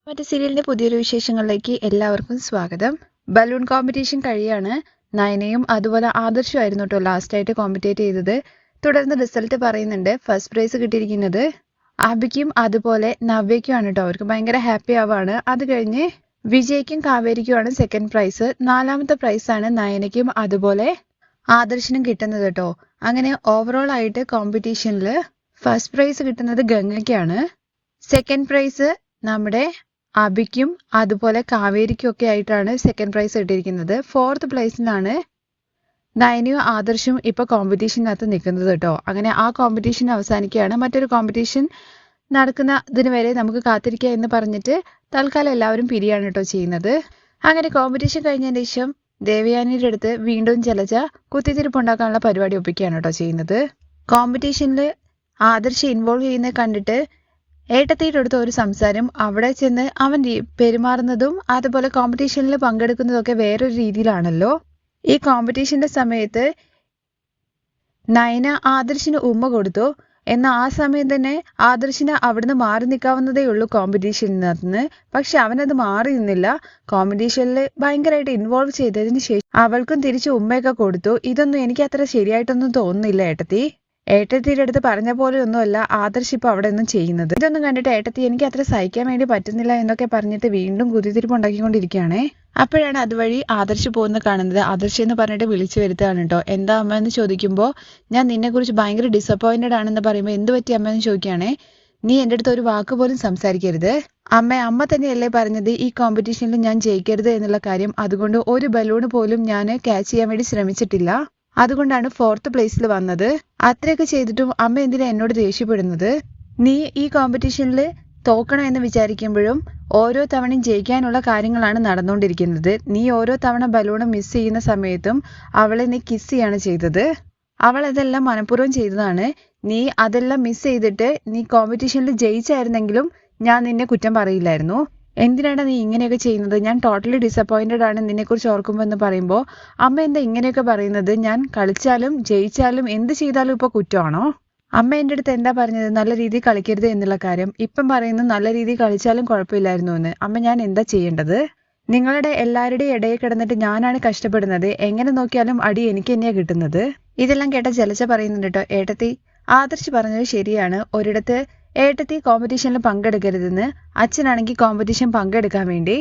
മറ്റു സീരിയലിന്റെ പുതിയൊരു വിശേഷങ്ങളിലേക്ക് എല്ലാവർക്കും സ്വാഗതം. Balloon competition കഴിയാണ്. നയനയും അതുപോലെ ആദർശമായിരുന്നു കേട്ടോ ലാസ്റ്റ് ആയിട്ട് കോമ്പറ്റേറ്റ് ചെയ്തത്. തുടർന്ന് റിസൾട്ട് പറയുന്നുണ്ട്. ഫസ്റ്റ് പ്രൈസ് കിട്ടിയിരിക്കുന്നത് അബിക്കും അതുപോലെ നവ്യയ്ക്കുമാണ് കേട്ടോ. അവർക്ക് ഭയങ്കര ഹാപ്പി ആവാണ്. അത് കഴിഞ്ഞ് വിജയ്ക്കും കാവേരിക്കുമാണ് സെക്കൻഡ് പ്രൈസ്. നാലാമത്തെ പ്രൈസാണ് നയനയ്ക്കും അതുപോലെ ആദർശിനും കിട്ടുന്നത് കേട്ടോ. അങ്ങനെ ഓവറോൾ ആയിട്ട് കോമ്പറ്റീഷനിൽ ഫസ്റ്റ് പ്രൈസ് കിട്ടുന്നത് ഗംഗയ്ക്കാണ്. സെക്കൻഡ് പ്രൈസ് നമ്മുടെ അബിക്കും അതുപോലെ കാവേരിക്കും ഒക്കെ ആയിട്ടാണ് സെക്കൻഡ് പ്രൈസ് കിട്ടിയിരിക്കുന്നത്. ഫോർത്ത് പ്ലേസിലാണ് നയനയും ആദർശും ഇപ്പൊ കോമ്പറ്റീഷനകത്ത് നിൽക്കുന്നത് കേട്ടോ. അങ്ങനെ ആ കോമ്പറ്റീഷൻ അവസാനിക്കുകയാണ്. മറ്റൊരു കോമ്പറ്റീഷൻ നടക്കുന്നതിന് വരെ നമുക്ക് കാത്തിരിക്കുക എന്ന് പറഞ്ഞിട്ട് തൽക്കാലം എല്ലാവരും പിരിയാണ് കേട്ടോ ചെയ്യുന്നത്. അങ്ങനെ കോമ്പറ്റീഷൻ കഴിഞ്ഞതിന് ശേഷം ദേവയാനിയുടെ അടുത്ത് വീണ്ടും ജലജ കുത്തിത്തിരിപ്പുണ്ടാക്കാനുള്ള പരിപാടി ഒപ്പിക്കുകയാണ് കേട്ടോ ചെയ്യുന്നത്. കോമ്പറ്റീഷനിൽ ആദർശ് ഇൻവോൾവ് ചെയ്യുന്നത് കണ്ടിട്ട് ഏട്ടത്തിയുടെ അടുത്ത ഒരു സംസാരം, അവിടെ ചെന്ന് അവൻ പെരുമാറുന്നതും അതുപോലെ കോമ്പറ്റീഷനിൽ പങ്കെടുക്കുന്നതും ഒക്കെ വേറൊരു രീതിയിലാണല്ലോ. ഈ കോമ്പറ്റീഷന്റെ സമയത്ത് നയന ആദർശിന് ഉമ്മ കൊടുത്തു. എന്നാൽ ആ സമയം തന്നെ ആദർശിന് അവിടുന്ന് മാറി നിൽക്കാവുന്നതേ ഉള്ളൂ കോമ്പറ്റീഷനകത്തുനിന്ന്. പക്ഷെ അവനത് മാറി നിന്നില്ല. കോമ്പറ്റീഷനിൽ ഭയങ്കരമായിട്ട് ഇൻവോൾവ് ചെയ്തതിന് ശേഷം അവൾക്കും തിരിച്ച് ഉമ്മയൊക്കെ കൊടുത്തു. ഇതൊന്നും എനിക്ക് അത്ര ശരിയായിട്ടൊന്നും തോന്നുന്നില്ല ഏട്ടത്തി. ഏട്ടത്തിയുടെ അടുത്ത് പറഞ്ഞ പോലെ ഒന്നുമല്ല ആദർശ് ഇപ്പൊ അവിടെ ഒന്നും ചെയ്യുന്നത്. ഇതൊന്നും കണ്ടിട്ട് ഏട്ടത്തി എനിക്ക് അത്ര സഹിക്കാൻ വേണ്ടി പറ്റുന്നില്ല എന്നൊക്കെ പറഞ്ഞിട്ട് വീണ്ടും കുതിത്തിരിപ്പ് ഉണ്ടാക്കിക്കൊണ്ടിരിക്കുകയാണേ. അപ്പോഴാണ് അതുവഴി ആദർശ് പോകുന്നത് കാണുന്നത്. ആദർശ് എന്ന് പറഞ്ഞിട്ട് വിളിച്ചു വരുത്തുകയാണ് കേട്ടോ. എന്താ അമ്മ എന്ന് ചോദിക്കുമ്പോൾ ഞാൻ നിന്നെ കുറിച്ച് ഭയങ്കര ഡിസപ്പോയിന്റഡ് ആണെന്ന് പറയുമ്പോൾ എന്ത് പറ്റി അമ്മ എന്ന് ചോദിക്കുകയാണേ. നീ എൻ്റെ അടുത്ത് ഒരു വാക്ക് പോലും സംസാരിക്കരുത്. അമ്മ തന്നെയല്ലേ പറഞ്ഞത് ഈ കോമ്പറ്റീഷനിൽ ഞാൻ ജയിക്കരുത് എന്നുള്ള കാര്യം. അതുകൊണ്ട് ഒരു ബലൂണ് പോലും ഞാൻ ക്യാച്ച് ചെയ്യാൻ വേണ്ടി ശ്രമിച്ചിട്ടില്ല. അതുകൊണ്ടാണ് ഫോർത്ത് പ്ലേസിൽ വന്നത്. അത്രയൊക്കെ ചെയ്തിട്ടും അമ്മ എന്തിനാ എന്നോട് ദേഷ്യപ്പെടുന്നത്? നീ ഈ കോമ്പറ്റീഷനിൽ തോക്കണം എന്ന് വിചാരിക്കുമ്പോഴും ഓരോ തവണയും ജയിക്കാനുള്ള കാര്യങ്ങളാണ് നടന്നുകൊണ്ടിരിക്കുന്നത്. നീ ഓരോ തവണ ബലൂണ് മിസ് ചെയ്യുന്ന സമയത്തും അവളെ നീ കിസ് ചെയ്യാണ് ചെയ്തത്. അവൾ അതെല്ലാം മനഃപൂർവ്വം ചെയ്തതാണ്. നീ അതെല്ലാം മിസ് ചെയ്തിട്ട് നീ കോമ്പറ്റീഷനിൽ ജയിച്ചായിരുന്നെങ്കിലും ഞാൻ നിന്നെ കുറ്റം പറയില്ലായിരുന്നു. എന്തിനാണ് നീ ഇങ്ങനെയൊക്കെ ചെയ്യുന്നത്? ഞാൻ ടോട്ടലി ഡിസപ്പോയിന്റഡ് ആണ് നിന്നെക്കുറിച്ച് ഓർക്കുമ്പോൾ എന്ന് പറയുമ്പോൾ അമ്മ എന്താ ഇങ്ങനെയൊക്കെ പറയുന്നത്? ഞാൻ കളിച്ചാലും ജയിച്ചാലും എന്ത് ചെയ്താലും ഇപ്പൊ കുറ്റമാണോ? അമ്മ എൻ്റെ അടുത്ത് എന്താ പറഞ്ഞത്? നല്ല രീതിയിൽ കളിക്കരുത് എന്നുള്ള കാര്യം. ഇപ്പം പറയുന്നു നല്ല രീതിയിൽ കളിച്ചാലും കുഴപ്പമില്ലായിരുന്നു എന്ന്. അമ്മ ഞാൻ എന്താ ചെയ്യേണ്ടത്? നിങ്ങളുടെ എല്ലാവരുടെയും ഇടയിൽ കിടന്നിട്ട് ഞാനാണ് കഷ്ടപ്പെടുന്നത്. എങ്ങനെ നോക്കിയാലും അടി എനിക്ക് തന്നെയാണ് കിട്ടുന്നത്. ഇതെല്ലാം കേട്ട ജലജ പറയുന്നുണ്ട് കേട്ടോ. ഏട്ടത്തി, ആദർശ് പറഞ്ഞത് ശരിയാണ്. ഒരിടത്ത് ഏട്ടത്തി കോമ്പറ്റീഷനിൽ പങ്കെടുക്കരുതെന്ന്. അച്ഛനാണെങ്കിൽ കോമ്പറ്റീഷൻ പങ്കെടുക്കാൻ വേണ്ടി.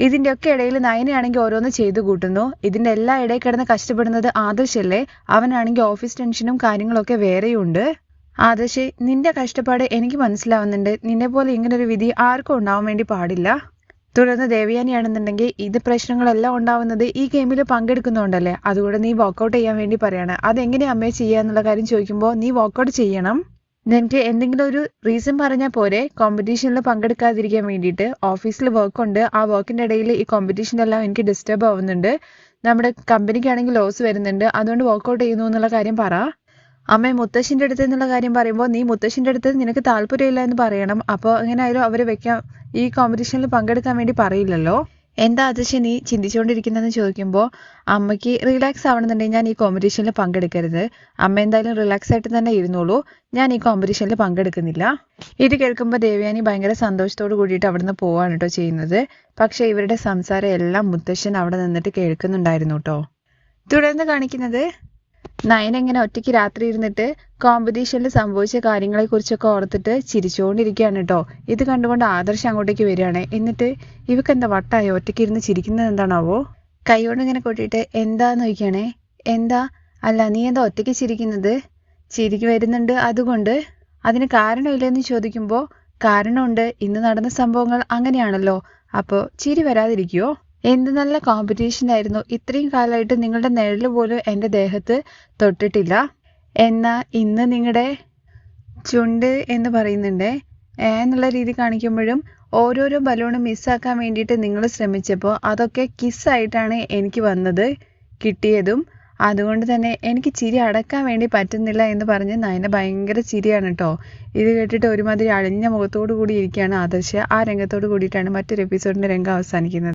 ഇതിന്റെ ഒക്കെ ഇടയിൽ നയനയാണെങ്കിൽ ഓരോന്ന് ചെയ്തു കൂട്ടുന്നു. ഇതിന്റെ എല്ലാ ഇടയിൽ കിടന്ന് കഷ്ടപ്പെടുന്നത് ആദർശല്ലേ. അവനാണെങ്കിൽ ഓഫീസ് ടെൻഷനും കാര്യങ്ങളൊക്കെ വേറെയും ഉണ്ട്. ആദർശ്, നിന്റെ കഷ്ടപ്പാട് എനിക്ക് മനസ്സിലാവുന്നുണ്ട്. നിന്നെ പോലെ ഇങ്ങനൊരു വിധി ആർക്കും ഉണ്ടാവാൻ വേണ്ടി പാടില്ല. തുടർന്ന് ദേവയാനിയാണെന്നുണ്ടെങ്കിൽ ഇത് പ്രശ്നങ്ങളെല്ലാം ഉണ്ടാവുന്നത് ഈ ഗെയിമിൽ പങ്കെടുക്കുന്നുണ്ടല്ലേ. അതുകൊണ്ട് നീ വർക്കൗട്ട് ചെയ്യാൻ വേണ്ടി പറയാണ്. അതെങ്ങനെയാ അമ്മയെ ചെയ്യുക എന്നുള്ള കാര്യം ചോദിക്കുമ്പോൾ നീ വർക്കൗട്ട് ചെയ്യണം. നിനക്ക് എന്തെങ്കിലും ഒരു റീസൺ പറഞ്ഞാൽ പോരെ കോമ്പറ്റീഷനിൽ പങ്കെടുക്കാതിരിക്കാൻ വേണ്ടിയിട്ട്. ഓഫീസിൽ വർക്കുണ്ട്. ആ വർക്കിന്റെ ഇടയിൽ ഈ കോമ്പറ്റീഷനെല്ലാം എനിക്ക് ഡിസ്റ്റർബ് ആവുന്നുണ്ട്. നമ്മുടെ കമ്പനിക്കാണെങ്കിൽ ലോസ് വരുന്നുണ്ട്. അതുകൊണ്ട് വർക്കൗട്ട് ചെയ്യുന്നു എന്നുള്ള കാര്യം പറ. അമ്മ മുത്തശ്ശിന്റെ അടുത്ത് എന്നുള്ള കാര്യം പറയുമ്പോൾ നീ മുത്തശ്ശിന്റെ അടുത്ത് നിനക്ക് താല്പര്യമില്ല എന്ന് പറയണം. അപ്പോൾ എങ്ങനെ ആയാലും അവരെ ഈ കോമ്പറ്റീഷനിൽ പങ്കെടുക്കാൻ വേണ്ടി പറയില്ലല്ലോ. എന്താ ആദർശ് നീ ചിന്തിച്ചുകൊണ്ടിരിക്കുന്നതെന്ന് ചോദിക്കുമ്പോൾ അമ്മയ്ക്ക് റിലാക്സ് ആവണമെന്നുണ്ടെങ്കിൽ ഞാൻ ഈ കോമ്പറ്റീഷനിൽ പങ്കെടുക്കരുത്. അമ്മ എന്തായാലും റിലാക്സ് ആയിട്ട് തന്നെ ഇരുന്നോളൂ. ഞാൻ ഈ കോമ്പറ്റീഷനിൽ പങ്കെടുക്കുന്നില്ല. ഇത് കേൾക്കുമ്പോൾ ദേവയാനി ഭയങ്കര സന്തോഷത്തോട് കൂടിയിട്ട് അവിടുന്ന് പോവാണ് കേട്ടോ ചെയ്യുന്നത്. പക്ഷെ ഇവരുടെ സംസാരം എല്ലാം മുത്തശ്ശൻ അവിടെ നിന്നിട്ട് കേൾക്കുന്നുണ്ടായിരുന്നു കേട്ടോ. തുടർന്ന് കാണിക്കുന്നത് നയന ഇങ്ങനെ ഒറ്റയ്ക്ക് രാത്രി ഇരുന്നിട്ട് കോമ്പറ്റീഷനിൽ സംഭവിച്ച കാര്യങ്ങളെ കുറിച്ചൊക്കെ ഓർത്തിട്ട് ചിരിച്ചുകൊണ്ടിരിക്കുകയാണ് കേട്ടോ. ഇത് കണ്ടുകൊണ്ട് ആദർശ് അങ്ങോട്ടേക്ക് വരികയാണ്. എന്നിട്ട് ഇവക്ക് എന്താ വട്ടായോ ഒറ്റയ്ക്ക് ഇരുന്ന് ചിരിക്കുന്നത് എന്താണാവോ? കൈകൊണ്ട് ഇങ്ങനെ കൊട്ടിയിട്ട് എന്താന്ന് ചോദിക്കണേ. എന്താ? അല്ല നീ എന്താ ഒറ്റയ്ക്ക് ചിരിക്കുന്നത്? ചിരിക്ക് വരുന്നുണ്ട്. അതുകൊണ്ട് അതിന് കാരണമില്ലെന്ന് ചോദിക്കുമ്പോൾ കാരണമുണ്ട്. ഇന്ന് നടന്ന സംഭവങ്ങൾ അങ്ങനെയാണല്ലോ. അപ്പോൾ ചിരി വരാതിരിക്കുവോ? എന്ത് നല്ല കോമ്പറ്റീഷൻ ആയിരുന്നു. ഇത്രയും കാലമായിട്ട് നിങ്ങളുടെ നിഴൽ പോലും എൻ്റെ ദേഹത്ത് തൊട്ടിട്ടില്ല. എന്നാ ഇന്ന് നിങ്ങളുടെ ചുണ്ട് എന്ന് പറയുന്നുണ്ട് എന്നുള്ള രീതി കാണിക്കുമ്പോഴും ഓരോരോ ബലൂണും മിസ്സാക്കാൻ വേണ്ടിയിട്ട് നിങ്ങൾ ശ്രമിച്ചപ്പോൾ അതൊക്കെ കിസ്സായിട്ടാണ് എനിക്ക് വന്നത് കിട്ടിയതും. അതുകൊണ്ട് തന്നെ എനിക്ക് ചിരി അടക്കാൻ വേണ്ടി പറ്റുന്നില്ല എന്ന് പറഞ്ഞ് നയന ഭയങ്കര ചിരിയാണ് കേട്ടോ. ഇത് കേട്ടിട്ട് ഒരുമാതിരി അഴിഞ്ഞ മുഖത്തോടു കൂടി ഇരിക്കുകയാണ് ആദർശ്. ആ രംഗത്തോട് കൂടിയിട്ടാണ് മറ്റൊരു എപ്പിസോഡിൻ്റെ രംഗം അവസാനിക്കുന്നത്.